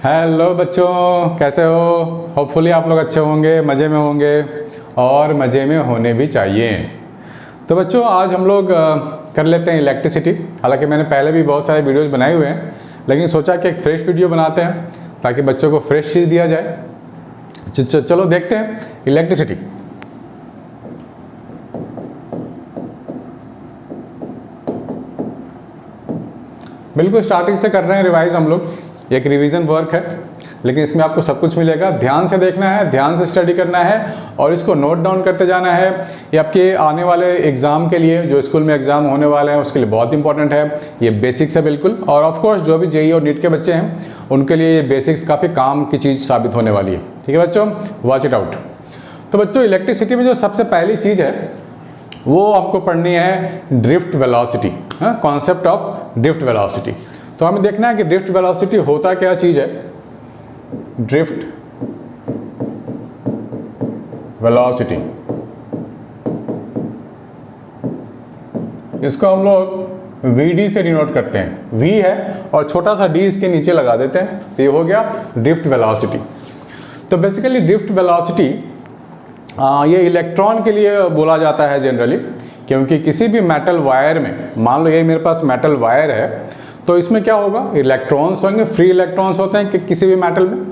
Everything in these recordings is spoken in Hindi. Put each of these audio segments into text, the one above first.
हेलो बच्चों, कैसे हो? होपफुली आप लोग अच्छे होंगे, मज़े में होंगे और मज़े में होने भी चाहिए। तो बच्चों आज हम लोग कर लेते हैं इलेक्ट्रिसिटी। हालांकि मैंने पहले भी बहुत सारे वीडियोस बनाए हुए हैं, लेकिन सोचा कि एक फ्रेश वीडियो बनाते हैं ताकि बच्चों को फ्रेश चीज़ दिया जाए। चलो देखते हैं इलेक्ट्रिसिटी। बिल्कुल स्टार्टिंग से कर रहे हैं रिवाइज हम लोग। एक रिवीजन वर्क है, लेकिन इसमें आपको सब कुछ मिलेगा। ध्यान से देखना है, ध्यान से स्टडी करना है और इसको नोट डाउन करते जाना है। ये आपके आने वाले एग्ज़ाम के लिए, जो स्कूल में एग्ज़ाम होने वाले हैं उसके लिए बहुत इंपॉर्टेंट है। ये बेसिक्स है बिल्कुल, और ऑफ कोर्स जो भी जेईई और नीट के बच्चे हैं उनके लिए ये बेसिक्स काफ़ी काम की चीज़ साबित होने वाली है। ठीक है बच्चों, वॉच इट आउट। तो बच्चों इलेक्ट्रिसिटी में जो सबसे पहली चीज़ है वो आपको पढ़नी है drift velocity, concept of drift velocity. तो हमें देखना है कि ड्रिफ्ट वेलोसिटी होता क्या चीज़ है। ड्रिफ्ट वेलोसिटी, इसको हम लोग VD से डिनोट करते हैं। V है और छोटा सा D इसके नीचे लगा देते हैं, तो ये हो गया ड्रिफ्ट वेलोसिटी। तो बेसिकली ड्रिफ्ट वेलोसिटी ये इलेक्ट्रॉन के लिए बोला जाता है जनरली, क्योंकि किसी भी मेटल वायर में, मान लो ये मेरे पास मेटल वायर है, तो इसमें क्या होगा, इलेक्ट्रॉन्स होंगे, फ्री इलेक्ट्रॉन्स होते हैं कि किसी भी मेटल में।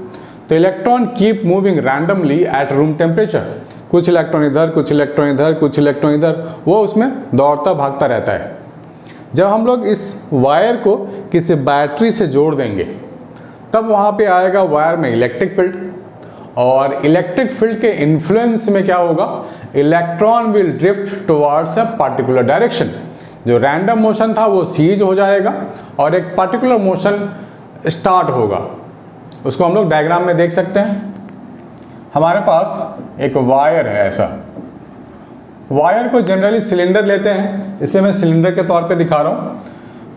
तो electron keep moving randomly at room temperature. कुछ इलेक्ट्रॉन इधर, कुछ इलेक्ट्रॉन इधर, कुछ इलेक्ट्रॉन इधर, वो उसमें दौड़ता भागता रहता है। जब हम लोग इस वायर को किसी बैटरी से जोड़ देंगे तब वहाँ पे आएगा वायर में इलेक्ट्रिक फील्ड, और इलेक्ट्रिक फील्ड के इन्फ्लुएंस में क्या होगा, electron will drift towards a particular direction. जो रैंडम मोशन था वो सीज हो जाएगा और एक पर्टिकुलर मोशन स्टार्ट होगा। उसको हम लोग डायग्राम में देख सकते हैं। हमारे पास एक वायर है ऐसा। वायर को जनरली सिलेंडर लेते हैं, इसलिए मैं सिलेंडर के तौर पे दिखा रहा हूँ।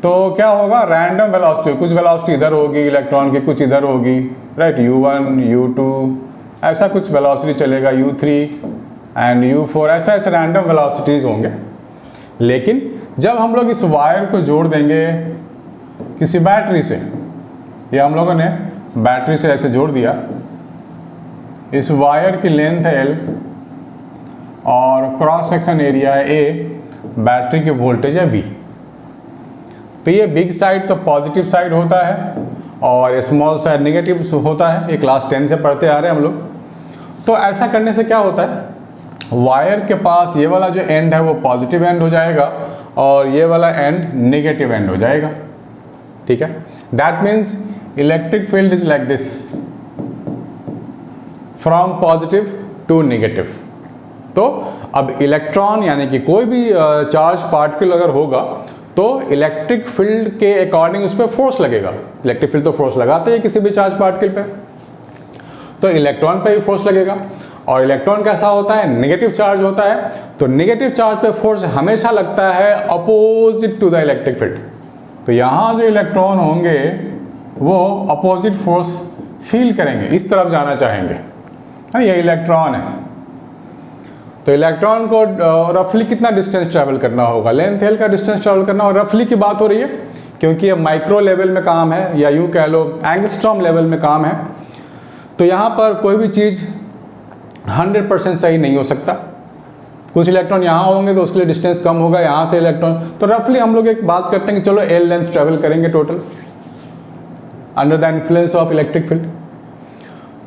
तो क्या होगा, रैंडम वेलोसिटी, कुछ वेलोसिटी इधर होगी इलेक्ट्रॉन की, कुछ इधर होगी, राइट, U1 U2 ऐसा कुछ वेलोसिटी चलेगा, U3 एंड U4, ऐसा ऐसे रैंडम वेलोसिटीज़ होंगे। लेकिन जब हम लोग इस वायर को जोड़ देंगे किसी बैटरी से, ये हम लोगों ने बैटरी से ऐसे जोड़ दिया, इस वायर की लेंथ है L और क्रॉस सेक्शन एरिया है A, बैटरी की वोल्टेज है V। तो ये बिग साइड तो पॉजिटिव साइड होता है और स्मॉल साइड नेगेटिव होता है, ये क्लास 10 से पढ़ते आ रहे हैं हम लोग। तो ऐसा करने से क्या होता है, वायर के पास ये वाला जो एंड है वो पॉजिटिव एंड हो जाएगा और ये वाला एंड नेगेटिव एंड हो जाएगा। ठीक है, that means electric field is like this, from positive to negative. तो अब इलेक्ट्रॉन यानी कि कोई भी चार्ज पार्टिकल अगर होगा तो इलेक्ट्रिक फील्ड के अकॉर्डिंग उस पर फोर्स लगेगा। इलेक्ट्रिक फील्ड तो फोर्स लगाते हैं किसी भी चार्ज पार्टिकल पे, तो इलेक्ट्रॉन पे भी फोर्स लगेगा। और इलेक्ट्रॉन कैसा होता है, नेगेटिव चार्ज होता है, तो नेगेटिव चार्ज पे फोर्स हमेशा लगता है opposite to the electric field. तो यहाँ जो इलेक्ट्रॉन होंगे वो अपोजिट फोर्स फील करेंगे, इस तरफ जाना चाहेंगे। ये इलेक्ट्रॉन है, तो इलेक्ट्रॉन को रफली कितना डिस्टेंस ट्रैवल करना होगा, लेंथ L का डिस्टेंस ट्रैवल करना, और रफली की बात हो रही है क्योंकि ये माइक्रो लेवल में काम है, या यूं कह लो एंगस्ट्रॉम लेवल में काम है। तो यहाँ पर कोई भी चीज़ 100% सही नहीं हो सकता। कुछ इलेक्ट्रॉन यहाँ होंगे तो उसके लिए डिस्टेंस कम होगा, यहाँ से इलेक्ट्रॉन, तो रफली हम लोग एक बात करते हैं कि चलो L लेंथ ट्रैवल करेंगे total under the influence of electric field.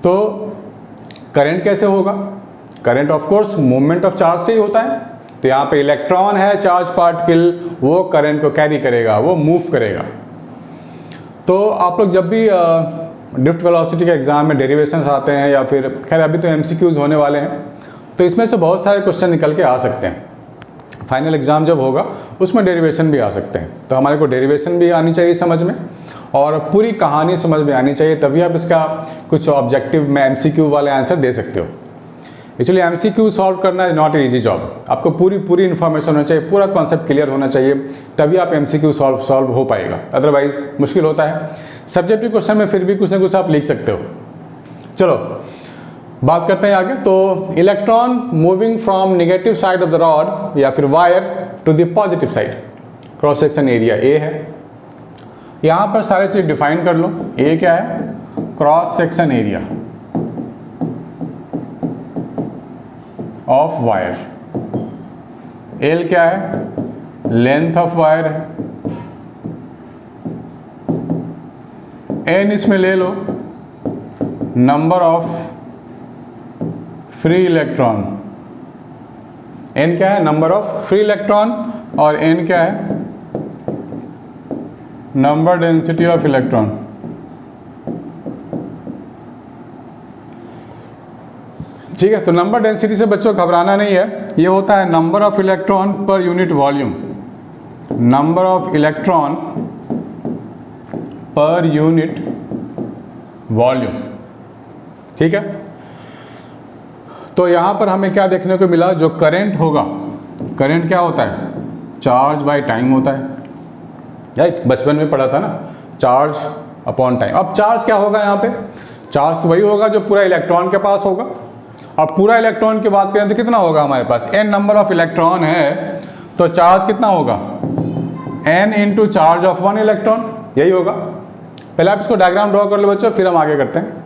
तो करंट कैसे होगा, current of course movement of charge से ही होता है। तो यहाँ पे इलेक्ट्रॉन है, चार्ज पार्टिकल, वो करंट को कैरी करेगा, वो मूव करेगा। तो आप लोग जब भी ड्रिफ्ट वेलोसिटी के एग्जाम में डेरिवेशंस आते हैं, या फिर खैर अभी तो MCQs होने वाले हैं, तो इसमें से बहुत सारे क्वेश्चन निकल के आ सकते हैं। फाइनल एग्जाम जब होगा उसमें डेरिवेशन भी आ सकते हैं, तो हमारे को डेरिवेशन भी आनी चाहिए समझ में और पूरी कहानी समझ में आनी चाहिए, तभी आप इसका कुछ ऑब्जेक्टिव में MCQ वाले आंसर दे सकते हो। एक्चुअली MCQ सॉल्व करना इज नॉट इजी जॉब, आपको पूरी इन्फॉर्मेशन होनी चाहिए, पूरा कॉन्सेप्ट क्लियर होना चाहिए, तभी आप MCQ सॉल्व हो पाएगा, अदरवाइज मुश्किल होता है। सब्जेक्टिव क्वेश्चन में फिर भी कुछ ना कुछ आप लिख सकते हो। चलो बात करते हैं आगे। तो electron moving from negative side of the rod या फिर wire to the positive side, cross section area A है। यहाँ पर सारे चीज़ डिफाइन कर लो। A क्या है, cross section area of wire. L क्या है? लेंथ ऑफ वायर है। एन इसमें ले लो number of free electron. N क्या है? Number of free electron. और एन क्या है? Number density of electron. ठीक है, तो नंबर डेंसिटी से बच्चों घबराना नहीं है, ये होता है number of electron per unit volume. Number of electron per unit volume. ठीक है, तो यहां पर हमें क्या देखने को मिला? जो करंट होगा, करंट क्या होता है? चार्ज बाय टाइम होता है, राइट? बचपन में पढ़ा था ना, चार्ज अपॉन टाइम। अब चार्ज क्या होगा यहाँ पे? चार्ज तो वही होगा जो पूरा इलेक्ट्रॉन के पास होगा। अब पूरा इलेक्ट्रॉन की बात करें तो कितना होगा हमारे पास? n नंबर ऑफ इलेक्ट्रॉन है, तो चार्ज कितना होगा? n into charge of 1 electron, यही होगा। पहले आप इसको डायग्राम ड्रॉ कर लो बच्चों, फिर हम आगे करते हैं।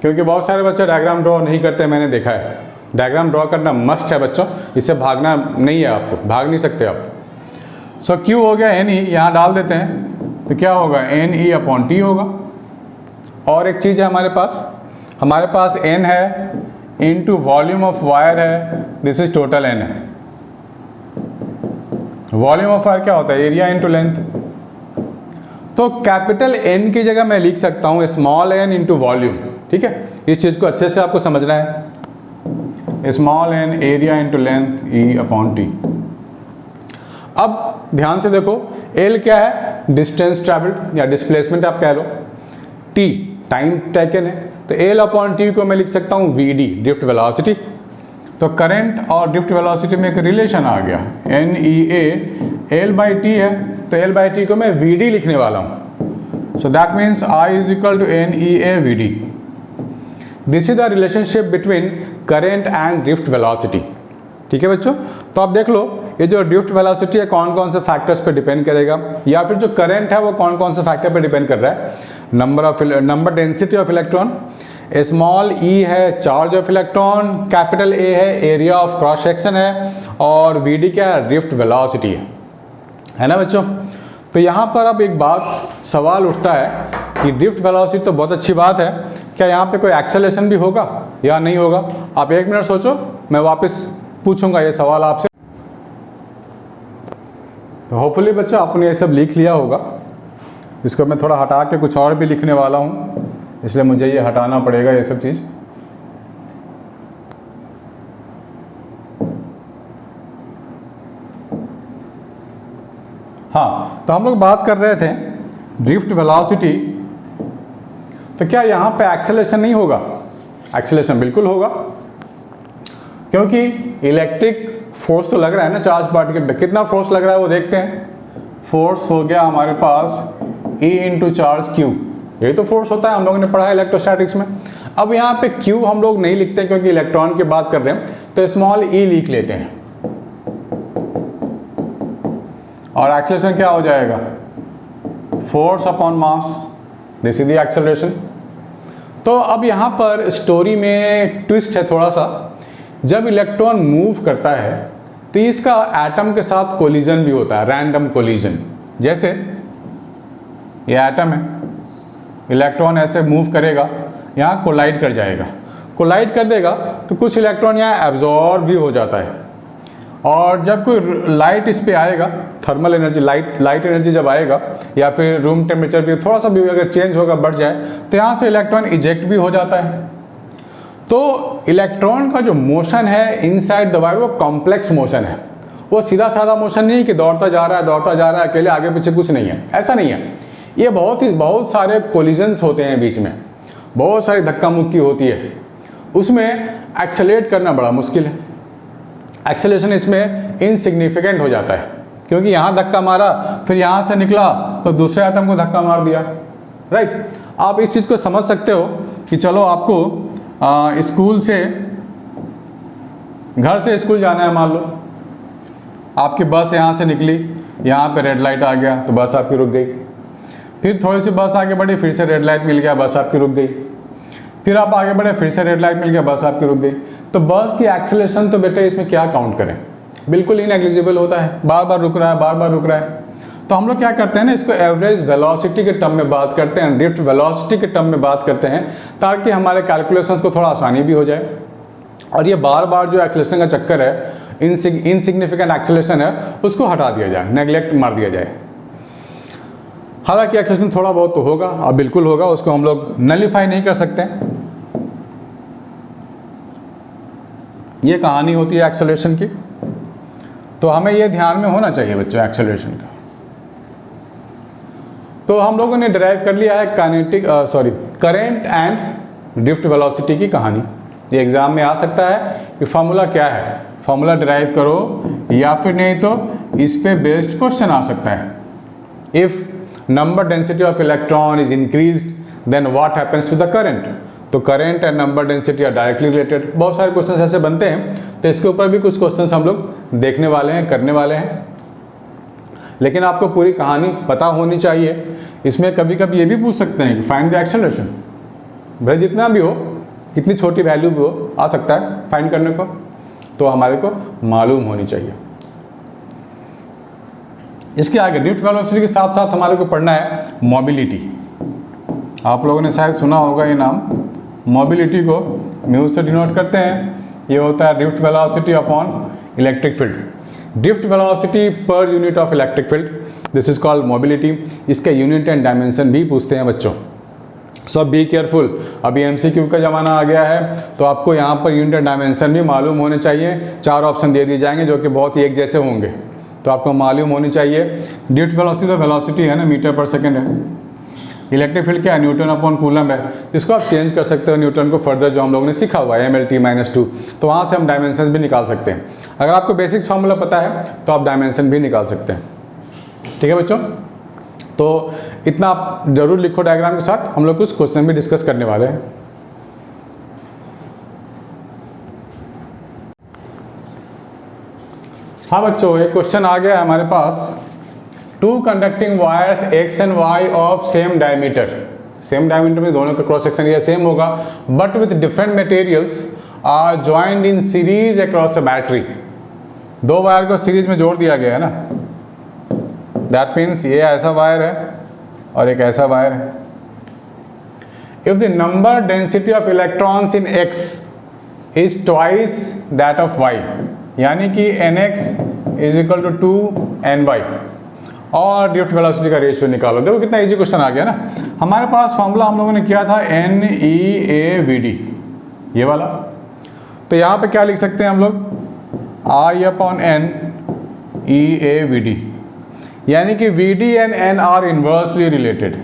क्योंकि बहुत सारे बच्चे डायग्राम ड्रॉ नहीं करते, मैंने देखा है। डायग्राम ड्रॉ करना मस्ट है बच्चों, इससे भागना नहीं है, आपको भाग नहीं सकते आप। सो Q हो गया NE, यहाँ डाल देते हैं तो क्या होगा? NE अपॉन T होगा। और एक चीज़ है हमारे पास N है इंटू वॉल्यूम ऑफ वायर है, दिस इज टोटल N है। वॉल्यूम ऑफ वायर क्या होता है? Area into length. तो कैपिटल N की जगह मैं लिख सकता हूँ स्मॉल n इंटू वॉल्यूम। ठीक है, इस चीज़ को अच्छे से आपको समझना है। Small n area into length E upon T। अब ध्यान से देखो, L क्या है? डिस्टेंस ट्रैवल्ड या डिस्प्लेसमेंट आप कह लो। T टाइम टेकन है, तो L अपॉन T को मैं लिख सकता हूँ VD, ड्रिफ्ट वेलोसिटी। तो करंट और ड्रिफ्ट वेलोसिटी में एक रिलेशन आ गया, NEA L बाई T है, तो L बाई T को मैं VD लिखने वाला हूँ। So that means I is equal to NEA VD। This is the relationship between current and drift velocity. ठीक है बच्चों, तो आप देख लो ये जो ड्रिफ्ट वेलोसिटी है कौन कौन से फैक्टर्स पे डिपेंड करेगा, या फिर जो करंट है वो कौन कौन से फैक्टर पे डिपेंड कर रहा है? Number density of electron, small e है charge of electron, capital A है एरिया ऑफ क्रॉस सेक्शन है, और VD क्या है? ड्रिफ्ट वेलोसिटी है ना बच्चों? तो यहाँ पर अब एक बात सवाल उठता है कि ड्रिफ्ट वेलोसिटी तो बहुत अच्छी बात है, क्या यहाँ पे कोई एक्सेलरेशन भी होगा या नहीं होगा? आप 1 मिनट सोचो, मैं वापस पूछूंगा ये सवाल आपसे। तो होपफुली बच्चों आपने ये सब लिख लिया होगा। इसको मैं थोड़ा हटा के कुछ और भी लिखने वाला हूँ, इसलिए मुझे ये हटाना पड़ेगा ये सब चीज़। हाँ, तो हम लोग बात कर रहे थे ड्रिफ्ट वेलोसिटी, तो क्या यहाँ पे एक्सेलरेशन नहीं होगा? एक्सेलरेशन बिल्कुल होगा, क्योंकि इलेक्ट्रिक फोर्स तो लग रहा है ना चार्ज पार्टिकल पे। कितना फोर्स लग रहा है वो देखते हैं। फोर्स हो गया हमारे पास E इंटू चार्ज Q, यही तो फोर्स होता है, हम लोगों ने पढ़ा है इलेक्ट्रोस्टैटिक्स में। अब यहाँ पे Q हम लोग नहीं लिखते क्योंकि इलेक्ट्रॉन की बात कर रहे हैं, तो स्मॉल e लिख लेते हैं। और एक्सेलरेशन क्या हो जाएगा? Force upon mass, this is the acceleration. तो अब यहाँ पर स्टोरी में ट्विस्ट है थोड़ा सा। जब इलेक्ट्रॉन मूव करता है तो इसका एटम के साथ कोलिजन भी होता है, रैंडम कोलिजन। जैसे ये एटम है, इलेक्ट्रॉन ऐसे मूव करेगा, यहाँ कोलाइड कर जाएगा, कोलाइड कर देगा तो कुछ इलेक्ट्रॉन यहाँ एब्जॉर्ब भी हो जाता है। और जब कोई लाइट इस पे आएगा, थर्मल एनर्जी, लाइट एनर्जी जब आएगा, या फिर रूम टेम्परेचर भी थोड़ा सा भी अगर चेंज होगा, बढ़ जाए, तो यहाँ से इलेक्ट्रॉन इजेक्ट भी हो जाता है। तो इलेक्ट्रॉन का जो मोशन है इनसाइड द वायर वो कॉम्प्लेक्स मोशन है, वो सीधा साधा मोशन नहीं है कि दौड़ता जा रहा है अकेले, आगे पीछे कुछ नहीं है, ऐसा नहीं है। ये बहुत सारे कोलिजन्स होते हैं बीच में, बहुत सारी धक्का मुक्की होती है, उसमें एक्सेलरेट करना बड़ा मुश्किल है। एक्सेलरेशन इसमें इनसिग्निफिकेंट हो जाता है, क्योंकि यहाँ धक्का मारा, फिर यहाँ से निकला तो दूसरे एटम को धक्का मार दिया, राइट। आप इस चीज़ को समझ सकते हो कि चलो आपको स्कूल से, घर से स्कूल जाना है, मान लो आपकी बस यहाँ से निकली, यहाँ पे रेड लाइट आ गया तो बस आपकी रुक गई। फिर थोड़ी सी बस आगे बढ़ी, फिर से रेड लाइट मिल गया, बस आपकी रुक गई। फिर आप आगे बढ़े, फिर से रेड लाइट मिल गया, बस आपकी रुक गई। तो बस की एक्सेलरेशन तो बेटे इसमें क्या काउंट करें, बिल्कुल ही नेग्लिजिबल होता है, बार बार रुक रहा है, बार बार रुक रहा है। तो हम लोग क्या करते हैं ना, इसको एवरेज वेलोसिटी के टर्म में बात करते हैं, ड्रिफ्ट वेलोसिटी के टर्म में बात करते हैं, ताकि हमारे कैलकुलेशंस को थोड़ा आसानी भी हो जाए। और ये बार बार जो एक्सेलरेशन का चक्कर है, इनसिग्निफिकेंट एक्सेलरेशन है, उसको हटा दिया जाए, नेग्लेक्ट मार दिया जाए। हालांकि एक्सेलरेशन थोड़ा बहुत तो होगा और बिल्कुल होगा, उसको हम लोग नलिफाई नहीं कर सकते। ये कहानी होती है एक्सेलरेशन की, तो हमें ये ध्यान में होना चाहिए बच्चों एक्सेलरेशन का। तो हम लोगों ने डिराइव कर लिया है करंट एंड ड्रिफ्ट वेलोसिटी की कहानी। ये एग्जाम में आ सकता है कि फॉर्मूला क्या है, फॉर्मूला डिराइव करो, या फिर नहीं तो इस पे बेस्ड क्वेश्चन आ सकता है। If number density of electron is increased then what happens to the current. तो current and number density are directly related. बहुत सारे क्वेश्चन ऐसे बनते हैं, तो इसके ऊपर भी कुछ क्वेश्चन हम लोग देखने वाले हैं, करने वाले हैं। लेकिन आपको पूरी कहानी पता होनी चाहिए। इसमें कभी कभी ये भी पूछ सकते हैं कि फाइंड द एक्सेलरेशन, भाई जितना भी हो, कितनी छोटी वैल्यू भी हो, आ सकता है फाइंड करने को, तो हमारे को मालूम होनी चाहिए। इसके आगे ड्रिफ्ट वेलोसिटी के साथ साथ हमारे को पढ़ना है मोबिलिटी। आप लोगों ने शायद सुना होगा ये नाम। मोबिलिटी को म्यू से डिनोट करते हैं। ये होता है drift velocity upon electric field. Drift velocity per unit of electric field, this is called mobility. इसके यूनिट एंड डायमेंशन भी पूछते हैं बच्चों, सो बी केयरफुल। अभी एमसीक्यू का ज़माना आ गया है, तो आपको यहाँ पर यूनिट एंड डायमेंशन भी मालूम होने चाहिए। 4 ऑप्शन दे दिए जाएंगे जो कि बहुत ही एक जैसे होंगे, तो आपको मालूम होनी चाहिए। ड्रिफ्ट वेलोसिटी तो वेलोसिटी है ना, मीटर पर सेकेंड है। इलेक्ट्रिक फील्ड क्या है, न्यूटन अपॉन कूलम है। इसको आप चेंज कर सकते हो न्यूटन को फर्दर, जो हम लोगों ने सीखा हुआ है MLT-2, तो वहाँ से हम डायमेंशन भी निकाल सकते हैं। अगर आपको बेसिक्स फार्मूला पता है तो आप डायमेंशन भी निकाल सकते हैं। ठीक है बच्चों, तो इतना आप जरूर लिखो डायग्राम के साथ। हम लोग कुछ क्वेश्चन भी डिस्कस करने वाले हैं। हाँ बच्चों, एक क्वेश्चन आ गया है हमारे पास। 2 conducting wires X and Y of same diameter. Same diameter में दोनों का क्रॉस सेक्शन एरिया सेम होगा, but with different materials are joined in series across the battery. 2 wire को सीरीज में जोड़ दिया गया है ना, दैट मीन्स ये ऐसा वायर है और एक ऐसा वायर है। If the number density of electrons in X is twice that of Y, यानी कि NX is equal to 2NY, और ड्रिफ्ट वेलोसिटी का रेशियो निकालो। देखो कितना इजी क्वेश्चन आ गया ना। हमारे पास फॉर्मूला हम लोगों ने किया था NEAVD, ये वाला। तो यहाँ पे क्या लिख सकते हैं हम लोग, I/N EAVD, यानी कि VD and N are inversely related.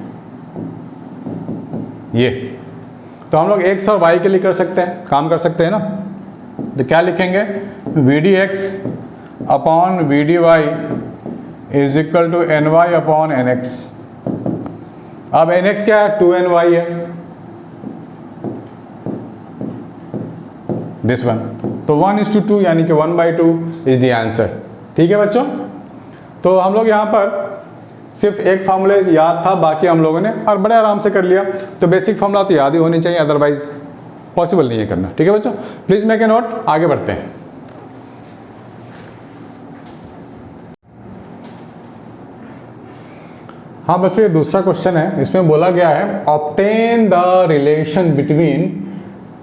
ये तो हम लोग X और Y के लिए कर सकते हैं, काम कर सकते हैं ना। तो क्या लिखेंगे, VDX upon VDY is equal to NY upon NX। अब NX क्या है, 2NY है, दिस वन। तो 1:2 यानी कि 1/2 इज द आंसर। ठीक है बच्चों, तो हम लोग यहाँ पर सिर्फ एक फार्मूले याद था, बाकी हम लोगों ने और बड़े आराम से कर लिया। तो बेसिक फार्मूला तो याद ही होनी चाहिए, अदरवाइज पॉसिबल नहीं है करना। ठीक है बच्चों, प्लीज मेक ए नोट, आगे बढ़ते हैं। हाँ बच्चों, ये दूसरा क्वेश्चन है। इसमें बोला गया है obtain the relation between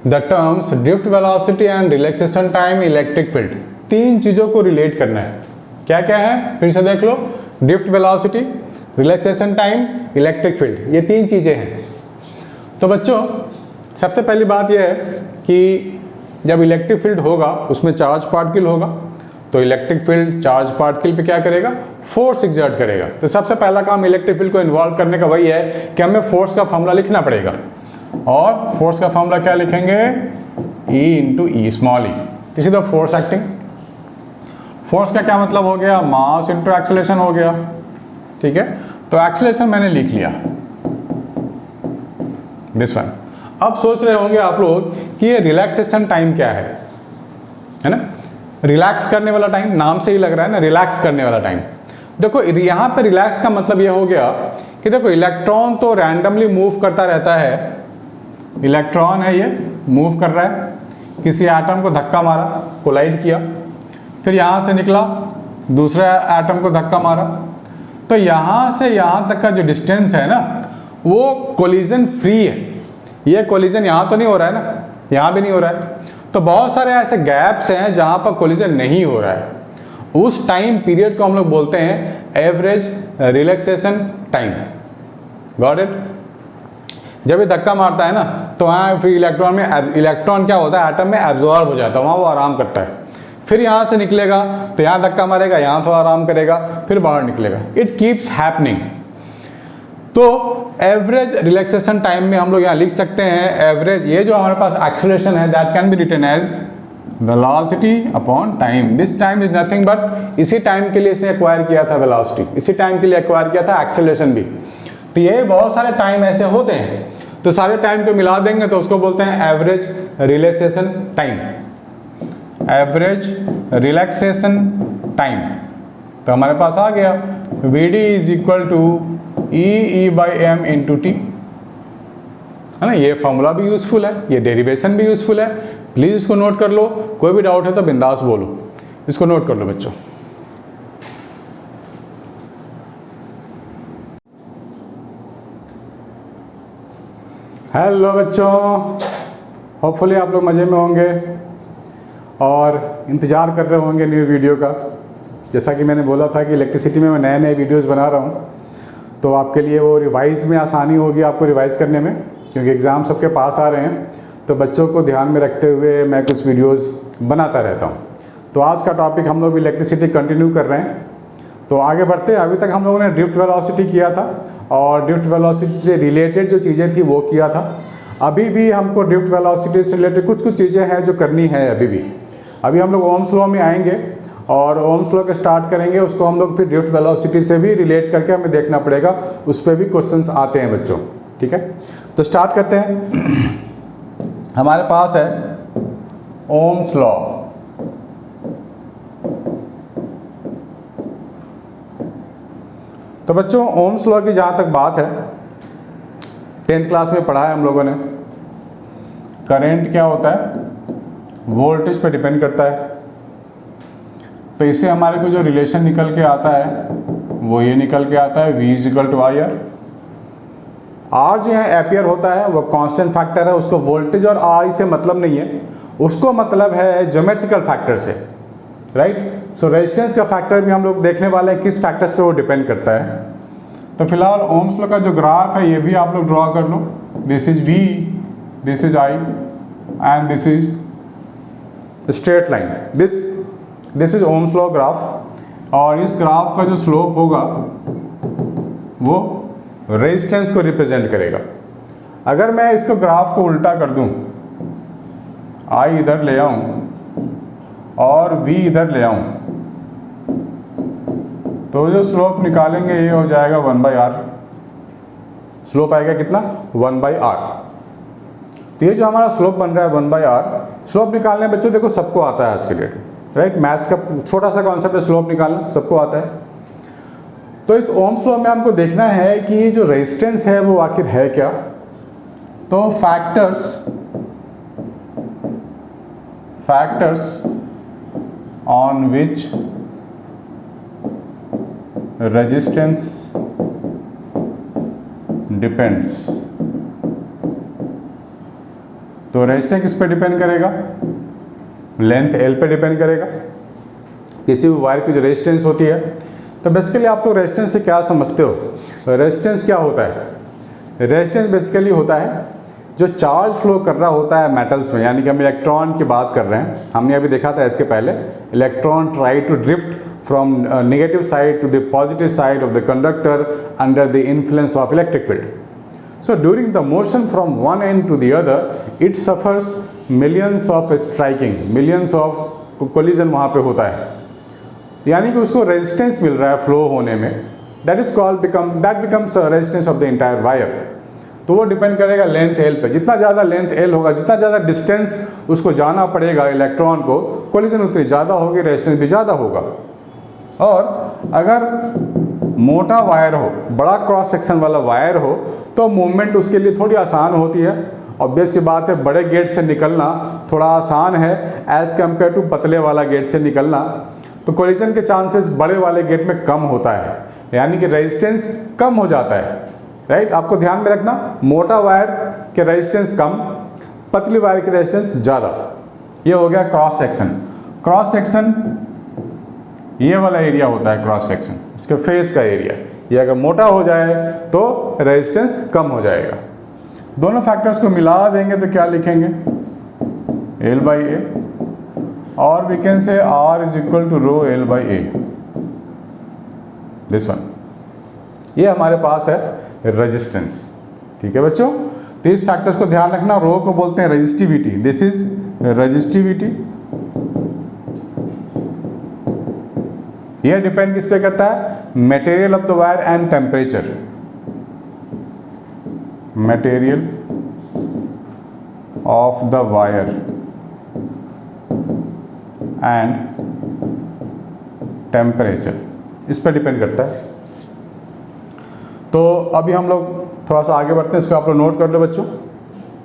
the terms drift velocity and relaxation time electric field. 3 चीज़ों को रिलेट करना है। क्या क्या है, फिर से देख लो, drift velocity, relaxation time, electric field, ये 3 चीज़ें हैं। तो बच्चों सबसे पहली बात यह है कि जब इलेक्ट्रिक फील्ड होगा उसमें चार्ज पार्टिकल होगा, तो इलेक्ट्रिक फील्ड चार्ज पार्टिकल पे क्या करेगा, फोर्स एक्सर्ट करेगा। तो सबसे पहला काम इलेक्ट्रिक फील्ड को इन्वॉल्व करने का वही है कि हमें फोर्स का फॉर्मूला लिखना पड़ेगा। और फोर्स का फॉर्मूला क्या लिखेंगे, E × E, small E. This is the force acting. Force का क्या मतलब हो गया, मास इंटू एक्सेलरेशन हो गया। ठीक है, तो एक्सेलरेशन मैंने लिख लिया, दिस वन। अब सोच रहे होंगे आप लोग कि ये रिलैक्सेशन टाइम क्या है ना, रिलैक्स करने वाला टाइम, नाम से ही लग रहा है ना, रिलैक्स करने वाला टाइम। देखो यहाँ पे रिलैक्स का मतलब ये हो गया कि देखो इलेक्ट्रॉन तो रैंडमली मूव करता रहता है, इलेक्ट्रॉन है ये मूव कर रहा है, किसी एटम को धक्का मारा, कोलाइड किया, फिर यहाँ से निकला, दूसरे एटम को धक्का मारा, तो यहाँ से यहाँ तक का जो डिस्टेंस है ना वो कोलिजन फ्री है। ये कोलिजन यहाँ तो नहीं हो रहा है ना, यहाँ भी नहीं हो रहा है, तो बहुत सारे ऐसे गैप्स हैं जहाँ पर कोलिजन नहीं हो रहा है। उस टाइम पीरियड को हम लोग बोलते हैं average relaxation time. Got it? जब ये धक्का मारता है ना तो वहाँ फिर इलेक्ट्रॉन क्या होता है, एटम में एब्जॉर्ब हो जाता है, वहाँ वो आराम करता है, फिर यहाँ से निकलेगा तो यहाँ धक्का मारेगा, यहाँ थोड़ा आराम करेगा, फिर बाहर निकलेगा। It keeps happening. तो एवरेज रिलैक्सेशन टाइम में हम लोग यहाँ लिख सकते हैं एवरेज, ये जो हमारे पास एक्सेलरेशन है that can be written as velocity upon time. This time is nothing but, इसी टाइम के लिए इसने एक्वायर किया था वेलोसिटी, इसी टाइम के लिए एक्वायर किया था एक्सेलरेशन भी। तो ये बहुत सारे टाइम ऐसे होते हैं, तो सारे टाइम को मिला देंगे तो उसको बोलते हैं average relaxation time, average relaxation time. तो हमारे पास आ गया Vd is equal to E/m into T, है ना। ये फॉर्मूला भी यूजफुल है, ये डेरिवेशन भी यूजफुल है, प्लीज इसको नोट कर लो। कोई भी डाउट है तो बिंदास बोलो, इसको नोट कर लो बच्चों। हेलो बच्चों, होपफुली आप लोग मज़े में होंगे और इंतज़ार कर रहे होंगे न्यू वीडियो का। जैसा कि मैंने बोला था कि इलेक्ट्रिसिटी में मैं नए नए वीडियोस बना रहा हूँ, तो आपके लिए वो रिवाइज़ में आसानी होगी आपको रिवाइज़ करने में, क्योंकि एग्ज़ाम सबके पास आ रहे हैं, तो बच्चों को ध्यान में रखते हुए मैं कुछ वीडियोस बनाता रहता हूँ। तो आज का टॉपिक हम लोग इलेक्ट्रिसिटी कंटिन्यू कर रहे हैं, तो आगे बढ़ते हैं। अभी तक हम लोगों ने ड्रिफ्ट वेलोसिटी किया था और ड्रिफ्ट वेलोसिटी से रिलेटेड जो चीज़ें थी वो किया था। अभी भी हमको ड्रिफ्ट वेलोसिटी से रिलेटेड कुछ चीज़ें हैं जो करनी है अभी भी। अभी हम लोग ओम्स लॉ में आएंगे और ओम्स लॉ के स्टार्ट करेंगे, उसको हम लोग फिर ड्रिफ्ट वेलोसिटी से भी रिलेट करके हमें देखना पड़ेगा, उस पर भी क्वेश्चंस आते हैं बच्चों। ठीक है, तो स्टार्ट करते हैं। हमारे पास है ओम्स लॉ। तो बच्चों ओम्स लॉ की जहाँ तक बात है, 10th क्लास में पढ़ा है हम लोगों ने। करंट क्या होता है, वोल्टेज पे डिपेंड करता है। तो इससे हमारे को जो रिलेशन निकल के आता है वो ये निकल के आता है V equal to I R. R जो है एम्पियर होता है, वो कांस्टेंट फैक्टर है, उसको वोल्टेज और आई से मतलब नहीं है, उसको मतलब है ज्योमेट्रिकल फैक्टर से, राइट। सो रेजिस्टेंस का फैक्टर भी हम लोग देखने वाले हैं किस फैक्टर्स पे वो डिपेंड करता है। तो फिलहाल ओम्स लॉ का जो ग्राफ है ये भी आप लोग ड्रॉ कर लो। This is V, this is I and this is straight line. This is Ohm's law graph, और इस ग्राफ का जो स्लोप होगा वो रेजिस्टेंस को रिप्रेजेंट करेगा। अगर मैं इसको ग्राफ को उल्टा कर दूं, I इधर ले आऊं और V इधर ले आऊं, तो जो स्लोप निकालेंगे ये हो जाएगा 1/r। स्लोप आएगा कितना, 1/r। तो ये जो हमारा स्लोप बन रहा है 1/r, स्लोप निकालने बच्चों देखो सबको आता है आज के डेट, राइट। मैथ्स का छोटा सा कॉन्सेप्ट है स्लोप निकालना, सबको आता है। तो इस ओम्स लॉ में हमको देखना है कि ये जो रेजिस्टेंस है वो आखिर है क्या। तो factors on which resistance depends. तो रेजिस्टेंस किस पे डिपेंड करेगा, लेंथ L पे डिपेंड करेगा। किसी भी वायर की जो रेजिस्टेंस होती है, तो बेसिकली आप लोग रेजिस्टेंस से क्या समझते हो, रेजिस्टेंस क्या होता है। रेजिस्टेंस बेसिकली होता है जो चार्ज फ्लो कर रहा होता है मेटल्स में, यानी कि हम इलेक्ट्रॉन की बात कर रहे हैं। हमने अभी देखा था इसके पहले, electron try to drift from negative side to the positive side of the conductor under the influence of electric field. So during the motion from one end to the other, it suffers millions of striking, millions of collision वहाँ पे होता है। यानी कि उसको रेजिस्टेंस मिल रहा है फ्लो होने में, that becomes a resistance of the entire wire। तो वो डिपेंड करेगा लेंथ L पे। जितना ज़्यादा लेंथ L होगा, जितना ज़्यादा डिस्टेंस उसको जाना पड़ेगा इलेक्ट्रॉन को, कोलिजन उतनी ज़्यादा होगी, रेजिस्टेंस भी ज़्यादा होगा। और अगर मोटा वायर हो, बड़ा क्रॉस सेक्शन वाला वायर हो, तो मूवमेंट उसके लिए थोड़ी आसान होती है। ऑब्वियस सी बात है, बड़े गेट से निकलना थोड़ा आसान है एज़ कम्पेयर टू पतले वाला गेट से निकलना। तो कोलिजन के चांसेस बड़े वाले गेट में कम होता है, यानी कि रेजिस्टेंस कम हो जाता है, राइट। आपको ध्यान में रखना, मोटा वायर के रेजिस्टेंस कम, पतली वायर की रेजिस्टेंस ज़्यादा। ये हो गया क्रॉस सेक्शन। क्रॉस सेक्शन ये वाला एरिया होता है क्रॉस सेक्शन, इसके फेस का एरिया। ये अगर मोटा हो जाए तो रेजिस्टेंस कम हो जाएगा। दोनों फैक्टर्स को मिला देंगे तो क्या लिखेंगे, L/A, और we can say R is equal to rho L/A, this one. ये हमारे पास है रेजिस्टेंस, ठीक है बच्चों। तो इस फैक्टर्स को ध्यान रखना। रो को बोलते हैं रेजिस्टिविटी, दिस इज रेजिस्टिविटी। ये डिपेंड किस पे करता है, material of the wire and temperature. Material of the wire and temperature, इस पर डिपेंड करता है। तो अभी हम लोग थोड़ा सा आगे बढ़ते हैं, इसको आप लोग नोट कर लो बच्चों,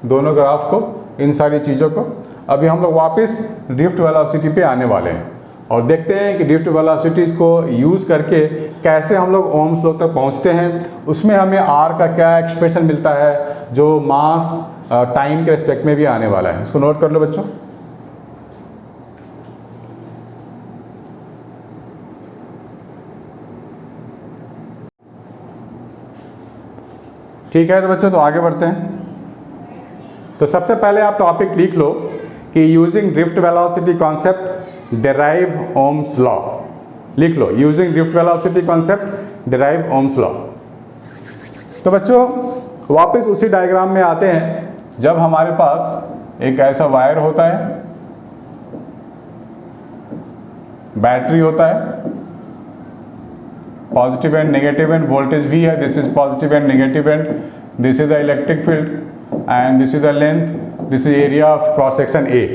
दोनों ग्राफ को, इन सारी चीज़ों को। अभी हम लोग वापस ड्रिफ्ट वेलोसिटी पे आने वाले हैं और देखते हैं कि ड्रिफ्ट वेलोसिटीज़ को यूज़ करके कैसे हम लोग ओम्स लॉ तक पहुंचते हैं। उसमें हमें आर का क्या एक्सप्रेशन मिलता है, जो मास टाइम के रिस्पेक्ट में भी आने वाला है। इसको नोट कर लो बच्चों। ठीक है तो बच्चों, तो आगे बढ़ते हैं। तो सबसे पहले आप टॉपिक लिख लो कि using drift velocity concept derive Ohm's law. लिख लो, using drift velocity concept derive Ohm's law. तो बच्चों वापस उसी डायग्राम में आते हैं, जब हमारे पास एक ऐसा वायर होता है, बैटरी होता है, positive and negative end voltage V है, this is positive and negative and this is the electric field and this is the length, this is area of cross section A।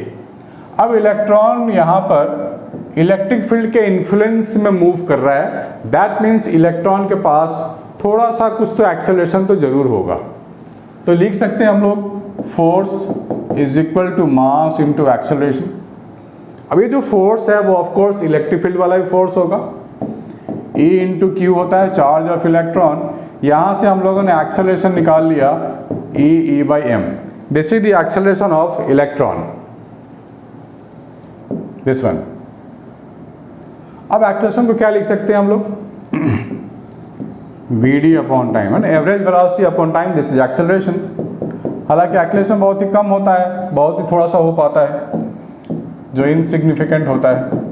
अब इलेक्ट्रॉन यहाँ पर इलेक्ट्रिक फील्ड के इन्फ्लुएंस में मूव कर रहा है, दैट मीन्स इलेक्ट्रॉन के पास थोड़ा सा कुछ तो एक्सेलरेशन तो जरूर होगा। तो लिख सकते हैं हम लोग force is equal to mass into acceleration. अब ये जो फोर्स है वो ऑफ कोर्स इलेक्ट्रिक फील्ड वाला ही फोर्स होगा, E इंटू क्यू होता है चार्ज ऑफ इलेक्ट्रॉन। यहाँ से हम लोगों ने एक्सेलरेशन निकाल लिया E/m, this is the acceleration of electron, this one. अब एक्सेलरेशन को क्या लिख सकते हैं हम लोग, Vd upon time and average velocity upon time, this is acceleration. हालांकि एक्सेलरेशन बहुत ही कम होता है, बहुत ही थोड़ा सा हो पाता है, जो इनसिग्निफिकेंट होता है।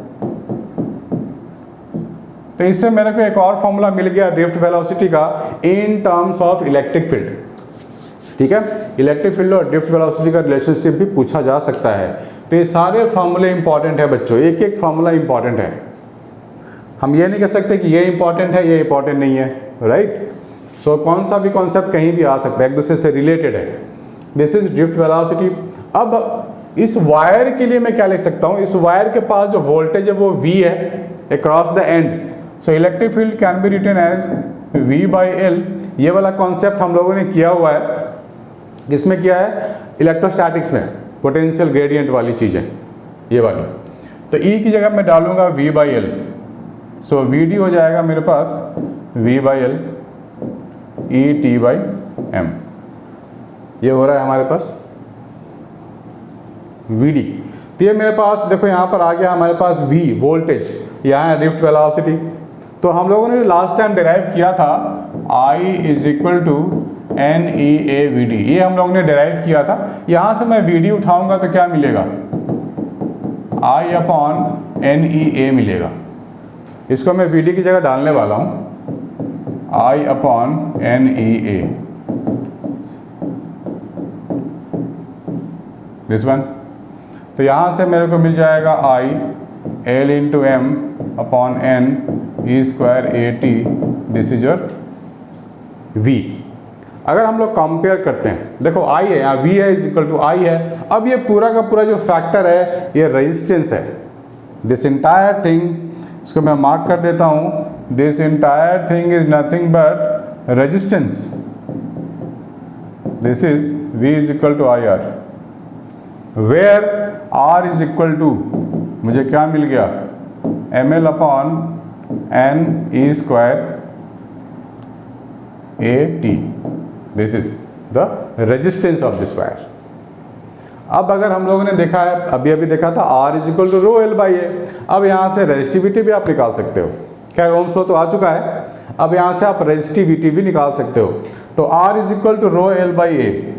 तो इससे मेरे को एक और फॉर्मूला मिल गया ड्रिफ्ट वेलोसिटी का in terms of electric field. ठीक है, इलेक्ट्रिक फील्ड और ड्रिफ्ट वेलोसिटी का रिलेशनशिप भी पूछा जा सकता है। तो ये सारे फॉर्मूले इंपॉर्टेंट है बच्चों, एक एक फॉर्मूला इंपॉर्टेंट है। हम ये नहीं कह सकते कि ये इंपॉर्टेंट है ये इंपॉर्टेंट नहीं है, राइट। सो कौन सा भी कॉन्सेप्ट कहीं भी आ सकता है, एक दूसरे से रिलेटेड है। This is drift velocity. अब इस वायर के लिए मैं क्या लिख सकता हूँ, इस वायर के पास जो वोल्टेज है वो V है across the end. So electric field can be written as V/L। ये वाला कॉन्सेप्ट हम लोगों ने किया हुआ है, जिसमें किया है इलेक्ट्रोस्टैटिक्स में, पोटेंशियल ग्रेडियंट वाली चीज़ें ये वाली। तो E की जगह मैं डालूंगा V/L। सो Vd हो जाएगा मेरे पास V/L ET/m। ये हो रहा है हमारे पास Vd। तो ये मेरे पास देखो यहाँ पर आ गया हमारे पास V वोल्टेज, यहाँ है ड्रिफ्ट वेलोसिटी। तो हम लोगों ने जो लास्ट टाइम डिराइव किया था I is equal to NEAVD, ये हम लोगों ने डिराइव किया था। यहाँ से मैं Vd उठाऊंगा तो क्या मिलेगा, I अपॉन NEA मिलेगा। इसको मैं Vd की जगह डालने वाला हूँ I upon NEA, this one. तो यहाँ से मेरे को मिल जाएगा I L into M upon N E² AT, this is your V। अगर हम लोग कंपेयर करते हैं, देखो I है यहाँ, V है इज इक्वल टू I है। अब ये पूरा का पूरा जो फैक्टर है ये रेजिस्टेंस है, दिस इंटायर थिंग। इसको मैं मार्क कर देता हूँ, this entire thing is nothing but resistance, this is V is equal to I R, where R is equal to, मुझे क्या मिल गया, ml अपॉन n e square AT, this is the resistance of this wire. अब अगर हम लोगों ने देखा है, अभी अभी देखा था R is equal to rho L by A, अब यहाँ से रेजिस्टिविटी भी आप निकाल सकते हो, खैर ओम्स लॉ तो आ चुका है, अब यहाँ से आप रेजिस्टिविटी भी निकाल सकते हो। तो R is equal to rho L by A,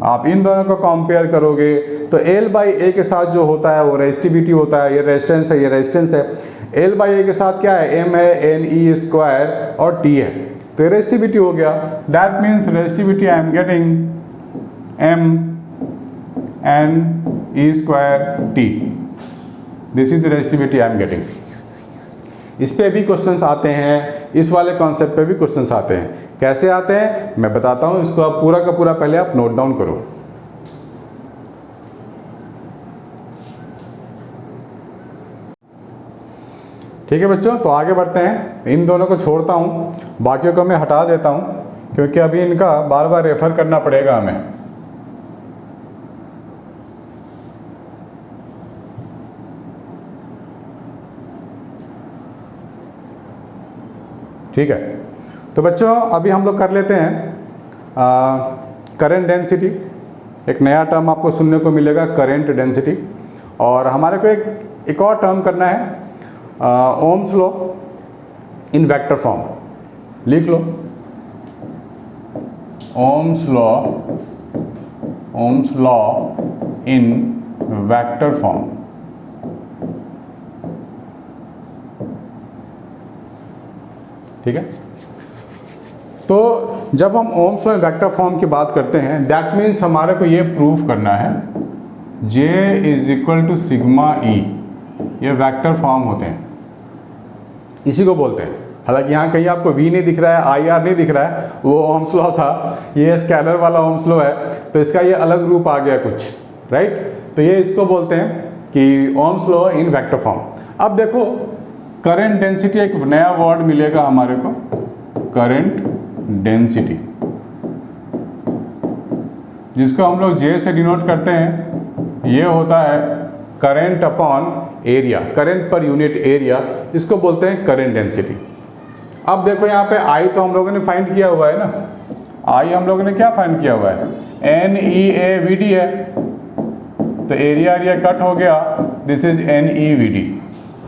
आप इन दोनों को कंपेयर करोगे तो L बाई ए के साथ जो होता है वो रेजिस्टिविटी होता है, ये रेजिस्टेंस है, ये रेजिस्टेंस है। L बाई ए के साथ क्या है, M है, N E स्क्वायर और T है, तो ये रेजिस्टिविटी हो गया। That means resistivity I am getting M N E square T, this is the resistivity I am getting. इस पे भी क्वेश्चंस आते हैं, इस वाले कॉन्सेप्ट पे भी क्वेश्चंस आते हैं। कैसे आते हैं मैं बताता हूं, इसको आप पूरा का पूरा पहले आप नोट डाउन करो। ठीक है बच्चों, तो आगे बढ़ते हैं। इन दोनों को छोड़ता हूं, बाकियों को मैं हटा देता हूं, क्योंकि अभी इनका बार बार रेफर करना पड़ेगा हमें। ठीक है, तो बच्चों अभी हम लोग कर लेते हैं करंट डेंसिटी। एक नया टर्म आपको सुनने को मिलेगा, करंट डेंसिटी। और हमारे को एक और टर्म करना है, Ohm's law in vector form. लिख लो, Ohm's law in vector form. ठीक है, तो जब हम ओम्स लॉ वेक्टर फॉर्म की बात करते हैं, दैट मीन्स हमारे को ये प्रूफ करना है J is equal to sigma E, ये वेक्टर फॉर्म होते हैं, इसी को बोलते हैं। हालांकि यहाँ कहीं आपको V नहीं दिख रहा है, IR नहीं दिख रहा है, वो ओम्स लॉ था, ये स्केलर वाला ओम्स लॉ है, तो इसका ये अलग रूप आ गया कुछ, राइट। तो ये इसको बोलते हैं कि ohms law in vector form. अब देखो करंट डेंसिटी, एक नया वर्ड मिलेगा हमारे को, करंट डेंसिटी, जिसको हम लोग J से डिनोट करते हैं। ये होता है current upon area, current per unit area, इसको बोलते हैं करंट डेंसिटी। अब देखो यहाँ पे I तो हम लोगों ने फाइंड किया हुआ है ना, I हम लोगों ने क्या फाइंड किया हुआ है, NEAVD है, तो एरिया कट हो गया, this is NEVD,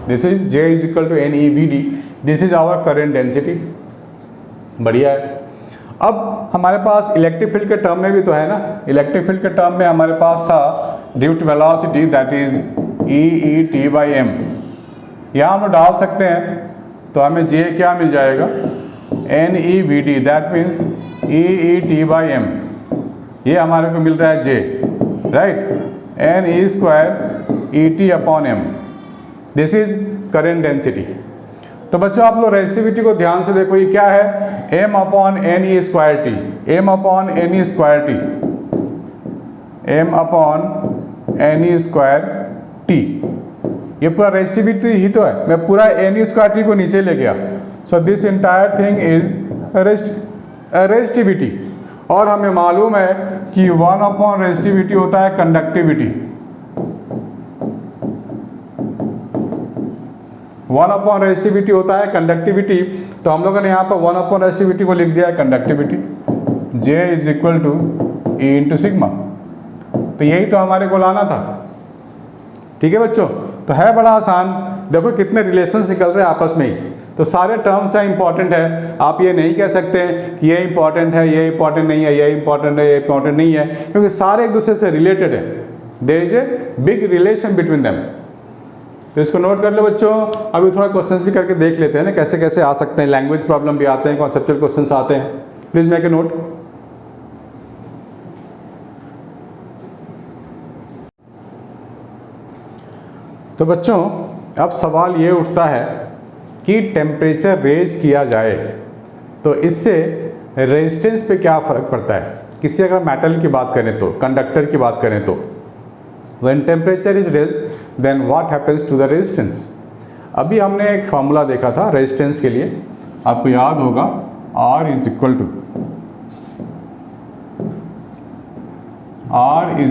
this is J is equal to NEVD, this is our current density. बढ़िया है। अब हमारे पास इलेक्ट्रिक फील्ड के टर्म में भी तो है ना, इलेक्ट्रिक फील्ड के टर्म में हमारे पास था duet velocity, that is EET by M। यहाँ हम लोग डाल सकते हैं, तो हमें J क्या मिल जाएगा, NEVD, that means EET by M, ये हमारे को मिल रहा है J, right, NE square ET upon M, this is current density. तो बच्चों आप लोग रेजिस्टिविटी को ध्यान से देखो, ये क्या है, M upon NE square T, M upon NE square T, M upon NE square T, ये पूरा रेजिस्टिविटी ही तो है। मैं पूरा NE स्क्वायर T को नीचे ले गया, so this entire thing is resistivity. और हमें मालूम है कि 1 अपॉन रेजिस्टिविटी होता है कंडक्टिविटी, 1 अपॉन रेजिस्टिविटी होता है कंडक्टिविटी। तो हम लोगों ने यहाँ पर 1 अपॉन रेजिस्टिविटी को लिख दिया है conductivity, J is equal to E into sigma. तो यही तो हमारे को लाना था। ठीक है बच्चों, तो है बड़ा आसान। देखो कितने रिलेशंस निकल रहे हैं आपस में ही, तो सारे टर्म्स हैं इंपॉर्टेंट है। आप ये नहीं कह सकते कि ये इंपॉर्टेंट है, ये इंपॉर्टेंट नहीं है, ये इंपॉर्टेंट है, ये इंपॉर्टेंट नहीं है, क्योंकि सारे एक दूसरे से रिलेटेड है। There is a big relation between them. तो इसको नोट कर लो बच्चों। अभी थोड़ा क्वेश्चंस भी करके देख लेते हैं ना, कैसे कैसे आ सकते हैं। लैंग्वेज प्रॉब्लम भी आते हैं, कॉन्सेप्चुअल क्वेश्चंस आते हैं। Please make a note. तो बच्चों अब सवाल ये उठता है कि टेम्परेचर रेज किया जाए तो इससे रेजिस्टेंस पे क्या फ़र्क पड़ता है। अगर मेटल की बात करें तो, कंडक्टर की बात करें तो, when temperature is raise then what happens to the resistance. अभी हमने एक फार्मूला देखा था रेजिस्टेंस के लिए, आपको याद होगा R is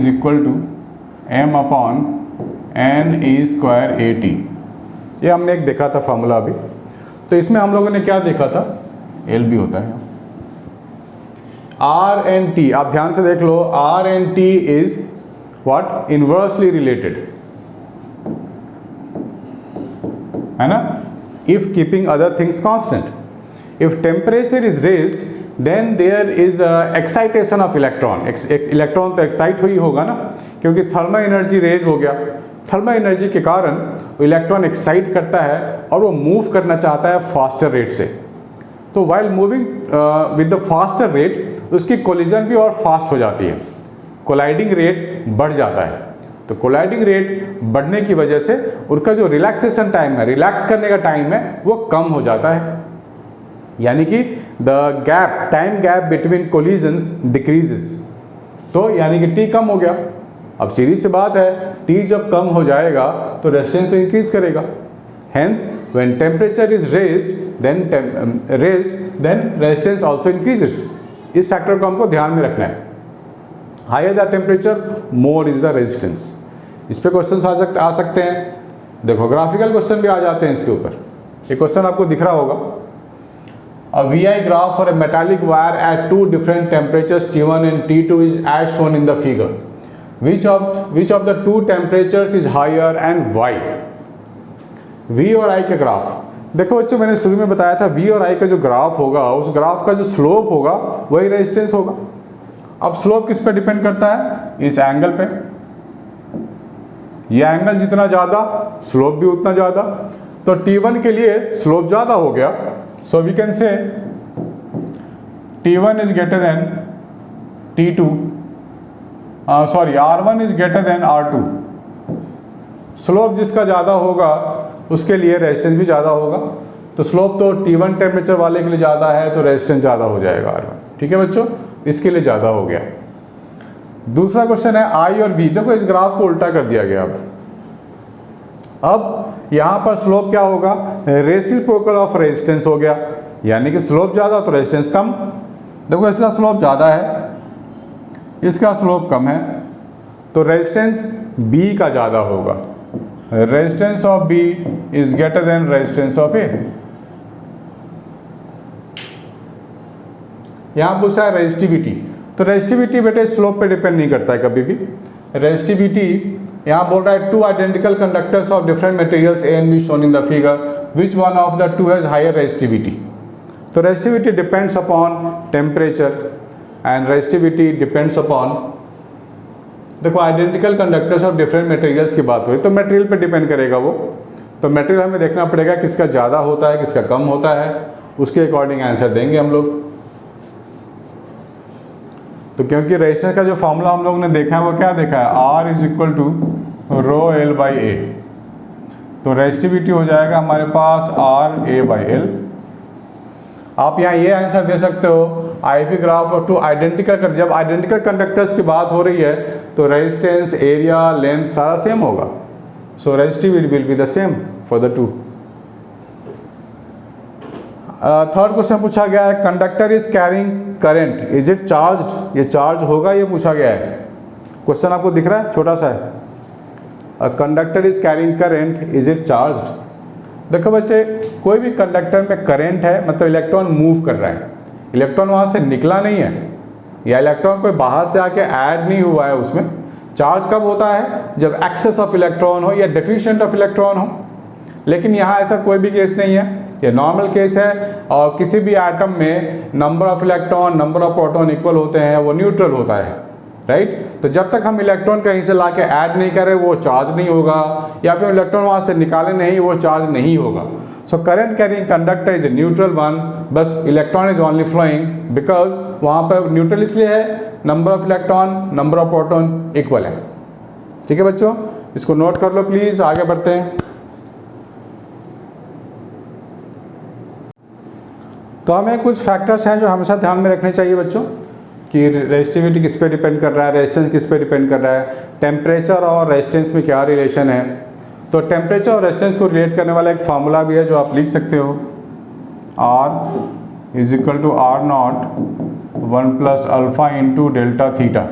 equal to M upon N E square AT। ये हमने एक देखा था फार्मूला अभी। तो इसमें हम लोगों ने क्या देखा था, L भी होता है R एंड T, आप ध्यान से देख लो, R and T is what, inversely related, है ना, if keeping other things constant. If temperature is raised then there is excitation of electron. Electron तो एक्साइट ही होगा ना, क्योंकि थर्मल एनर्जी रेज हो गया। थर्मल एनर्जी के कारण इलेक्ट्रॉन एक्साइट करता है और वो मूव करना चाहता है फास्टर रेट से। तो while moving with the faster rate उसकी कोलिजन भी और फास्ट हो जाती है, कोलाइडिंग रेट बढ़ जाता है। तो कोलाइडिंग रेट बढ़ने की वजह से उनका जो रिलैक्सेशन टाइम है, रिलैक्स करने का टाइम है, वो कम हो जाता है, यानी कि the gap, time gap between collisions decreases. तो यानी कि टी कम हो गया। अब सीधी सी बात है, टी जब कम हो जाएगा तो रेजिस्टेंस तो इंक्रीज करेगा। Hence when temperature is raised then resistance also increases. इस फैक्टर को हमको ध्यान में रखना है। Higher the temperature more is the resistance. इस पे क्वेश्चन आ सकते हैं। देखो ग्राफिकल क्वेश्चन भी आ जाते हैं इसके ऊपर। ये क्वेश्चन आपको दिख रहा होगा, a VI graph for a metallic wire at two different temperatures T1 and T2 is as shown in the figure. Which of the two temperatures is higher and why? V और I के ग्राफ देखो बच्चों, मैंने शुरू में बताया था V और I का जो ग्राफ होगा, उस ग्राफ का जो स्लोप होगा वही रेजिस्टेंस होगा। अब स्लोप किस पे डिपेंड करता है, इस एंगल पे। ये एंगल जितना ज़्यादा स्लोप भी उतना ज़्यादा। तो T1 के लिए स्लोप ज़्यादा हो गया, so we can say T1 is greater than T2, R1 is greater than R2। Slope जिसका ज़्यादा होगा उसके लिए रेजिस्टेंस भी ज़्यादा होगा। तो स्लोप तो T1 टेम्परेचर वाले के लिए ज़्यादा है तो रेजिस्टेंस ज़्यादा हो जाएगा R1। ठीक है बच्चों, इसके लिए ज़्यादा हो गया। दूसरा क्वेश्चन है I और V। देखो इस ग्राफ को उल्टा कर दिया गया। अब यहाँ पर स्लोप क्या होगा, रेसिप्रोकल ऑफ रेजिस्टेंस हो गया, यानी कि स्लोप ज़्यादा तो रेजिस्टेंस कम। देखो इसका स्लोप ज़्यादा है, इसका स्लोप कम है, तो रेजिस्टेंस B का ज़्यादा होगा। Resistance of B is greater than resistance of A। यहाँ पूछा है रेजिस्टिविटी। तो रेजिस्टिविटी बेटे स्लोप पे डिपेंड नहीं करता है कभी भी। रेजिस्टिविटी यहाँ बोल रहा है two identical conductors of different materials A and B shown in the figure, which one of the two has higher resistivity. तो resistivity depends upon temperature and resistivity depends upon, देखो identical conductors of different materials की बात हुई तो मटेरियल पे डिपेंड करेगा वो। तो मटेरियल हमें देखना पड़ेगा किसका ज़्यादा होता है किसका कम होता है, उसके अकॉर्डिंग आंसर देंगे हम लोग। तो क्योंकि रेजिस्टेंस का जो फॉर्मूला हम लोगों ने देखा है वो क्या देखा है, R is equal to rho L by A. तो रेजिस्टिविटी हो जाएगा हमारे पास R A बाई एल। आप यहाँ ये आंसर दे सकते हो, IV ग्राफ और टू आइडेंटिकल, जब आइडेंटिकल कंडक्टर्स की बात हो रही है तो रेजिस्टेंस, एरिया, लेंथ सारा सेम होगा। So resistivity will be the same for the two. Third question पूछा गया है, conductor is carrying current, is it charged. ये चार्ज होगा, ये पूछा गया है। क्वेश्चन आपको दिख रहा है, छोटा सा है। A conductor is carrying current, is it charged. देखो बच्चे, कोई भी कंडक्टर में करंट है मतलब इलेक्ट्रॉन मूव कर रहा है, इलेक्ट्रॉन वहाँ से निकला नहीं है, या इलेक्ट्रॉन कोई बाहर से आके ऐड नहीं हुआ है उसमें। चार्ज कब होता है, जब एक्सेस ऑफ इलेक्ट्रॉन हो या डेफिशिएंट ऑफ इलेक्ट्रॉन हो। लेकिन यहाँ ऐसा कोई भी केस नहीं है, ये नॉर्मल केस है। और किसी भी एटम में number of electron, number of proton equal होते हैं, वो न्यूट्रल होता है, राइट। तो जब तक हम इलेक्ट्रॉन कहीं से लाके ऐड नहीं करें वो चार्ज नहीं होगा, या फिर इलेक्ट्रॉन वहाँ से निकाले नहीं वो चार्ज नहीं होगा। So current carrying conductor is a neutral one, बस electron is only flowing because वहाँ पर न्यूट्रल इसलिए है, number of electron, number of proton equal है। ठीक है बच्चों, इसको नोट कर लो प्लीज, आगे बढ़ते हैं। तो हमें कुछ फैक्टर्स हैं जो हमेशा ध्यान में रखने चाहिए बच्चों, कि रेजिस्टिविटी किस पे डिपेंड कर रहा है, रेजिस्टेंस किस पे डिपेंड कर रहा है, टेम्परेचर और रेजिस्टेंस में क्या रिलेशन है, तो टेम्परेचर और रेजिस्टेंस को रिलेट करने वाला एक फार्मूला भी है जो आप लिख सकते हो, R is equal to R naught 1 plus alpha into delta theta.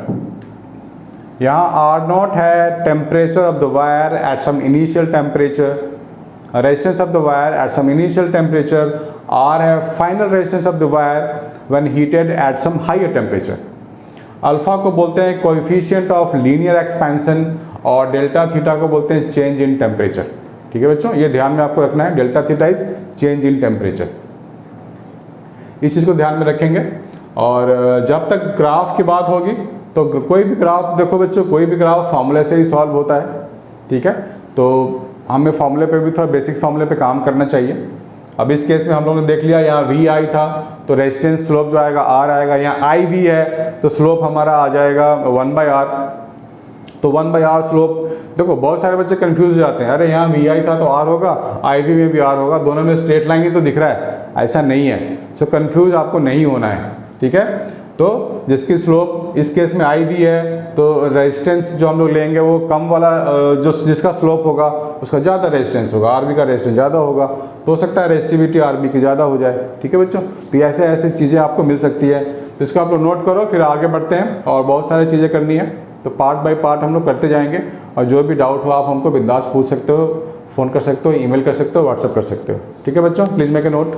यहाँ आर नॉट है temperature of the wire at some initial temperature, resistance of the wire at some initial temperature, R है final resistance of the wire when heated at some higher temperature. Alpha को बोलते हैं कोएफिशिएंट ऑफ लीनियर एक्सपेंशन और डेल्टा थीटा को बोलते हैं चेंज इन टेम्परेचर। ठीक है बच्चों, ये ध्यान में आपको रखना है, delta theta is change in temperature. इस चीज़ को ध्यान में रखेंगे। और जब तक ग्राफ की बात होगी तो कोई भी ग्राफ देखो बच्चों, कोई भी ग्राफ फार्मूले से ही सॉल्व होता है। ठीक है, तो हमें फार्मूले पे भी थोड़ा बेसिक फार्मूले पे काम करना चाहिए। अब इस केस में हम लोगों ने देख लिया, यहाँ वी आई था तो रेजिस्टेंस स्लोप जो आएगा आर आएगा, यहाँ आई वी है तो स्लोप हमारा आ जाएगा 1/r। तो 1/r स्लोप, देखो बहुत सारे बच्चे कंफ्यूज हो जाते हैं, अरे यहाँ वी आई था तो आर होगा, आई वी में भी आर होगा, दोनों में स्ट्रेट लाइन ही तो दिख रहा है। ऐसा नहीं है, सो कंफ्यूज आपको नहीं होना है। ठीक है, तो जिसकी स्लोप इस केस में आई वी है तो रेजिस्टेंस जो हम लोग लेंगे वो कम वाला, जो जिसका स्लोप होगा उसका ज़्यादा रेजिस्टेंस होगा, आर बी का रेजिस्टेंस ज़्यादा होगा, तो हो सकता है रेजिस्टिविटी आर बी की ज़्यादा हो जाए। ठीक है बच्चों, तो ऐसे ऐसे चीज़ें आपको मिल सकती है, तो इसको आप लोग नोट करो, फिर आगे बढ़ते हैं और बहुत सारी चीज़ें करनी है, तो पार्ट बाय पार्ट हम लोग करते जाएंगे। और जो भी डाउट हो आप हमको बिंदास पूछ सकते हो, फ़ोन कर सकते हो, ईमेल कर सकते हो, व्हाट्सएप कर सकते हो। ठीक है बच्चों, प्लीज़ मेक ए नोट।